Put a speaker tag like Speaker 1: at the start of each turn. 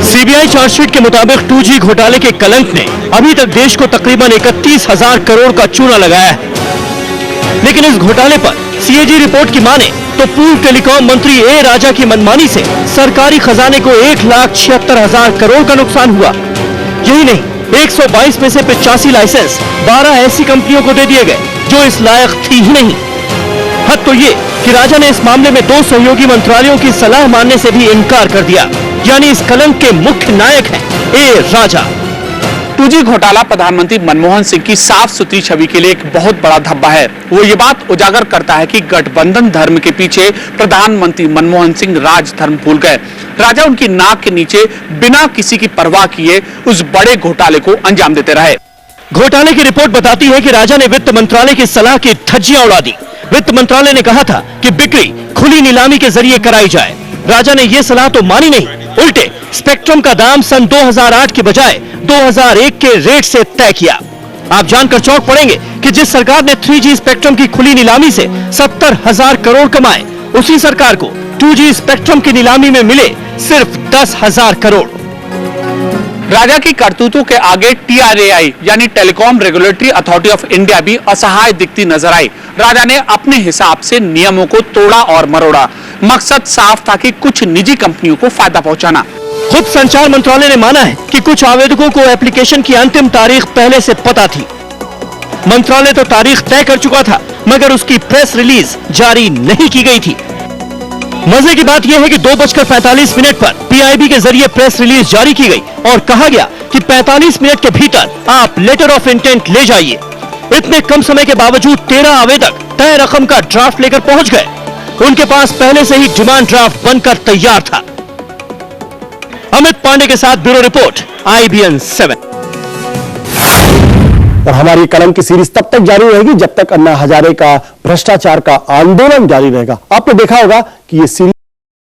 Speaker 1: CBI chargesheet के मुताबिक 2G घोटाले के कलंक ने अभी तक देश को तकरीबन 31,000 करोड़ का चूना लगाया है। लेकिन इस घोटाले पर सीएजी रिपोर्ट की माने तो पूर्व टेलीकॉम मंत्री ए राजा की मनमानी से सरकारी खजाने को 1,76,000 करोड़ का नुकसान हुआ। यही नहीं, 122 में से 85 लाइसेंस 12 ऐसी कंपनियों को दे दिए गए जो इस लायक थी ही नहीं। हद तो ये कि राजा ने इस मामले में 2 सहयोगी मंत्रालयों की सलाह मानने से भी इनकार कर दिया। यानी इस कलंक के मुख्य नायक हैं ए राजा।
Speaker 2: 2G घोटाला प्रधानमंत्री मनमोहन सिंह की साफ सुथरी छवि के लिए एक बहुत बड़ा धब्बा है। वो ये बात उजागर करता है कि गठबंधन धर्म के पीछे प्रधानमंत्री मनमोहन सिंह राजधर्म भूल गए। राजा उनकी नाक के नीचे बिना किसी की परवाह किए उस बड़े घोटाले को अंजाम देते रहे।
Speaker 1: घोटाले की रिपोर्ट बताती है कि राजा ने वित्त मंत्रालय की सलाह की धज्जियां उड़ा दी। वित्त मंत्रालय ने कहा था कि बिक्री खुली नीलामी के जरिए कराई जाए। राजा ने यह सलाह तो मानी नहीं, उल्टे स्पेक्ट्रम का दाम सन 2008 के बजाय 2001 के रेट से तय किया। आप जानकर चौंक पड़ेंगे कि जिस सरकार ने 3G स्पेक्ट्रम की खुली नीलामी से 70,000 करोड़ कमाए, उसी सरकार को 2G स्पेक्ट्रम की नीलामी में मिले सिर्फ 10,000 करोड़।
Speaker 2: राजा की करतूतों के आगे TRAI यानी telecom regulatory authority of India भी असहाय दिखती नजर आई। राजा ने अपने हिसाब से नियमों को तोड़ा और मरोड़ा। मकसद साफ था कि कुछ निजी कंपनियों को फायदा पहुंचाना।
Speaker 1: खुद संचार मंत्रालय ने माना है कि कुछ आवेदकों को एप्लीकेशन की अंतिम तारीख पहले से पता थी। मंत्रालय तो तारीख तय कर चुका था, मगर उसकी प्रेस रिलीज जारी नहीं की गई थी। मजे की बात यह है कि 2:45 पर PIB के जरिए प्रेस रिलीज जारी की गई और कहा गया कि 45 मिनट के भीतर आप लेटर ऑफ इंटेंट ले जाइए। इतने कम समय के बावजूद 13 आवेदक तय रकम का ड्राफ्ट लेकर पहुंच गए। उनके पास पहले से ही डिमांड ड्राफ्ट बनकर तैयार था। अमित पांडे के साथ ब्यूरो रिपोर्ट IBN 7।
Speaker 3: और हमारी कलम की सीरीज तब तक जारी रहेगी जब तक अन्ना हजारे का भ्रष्टाचार का आंदोलन जारी रहेगा। आपने देखा होगा कि ये सीरीज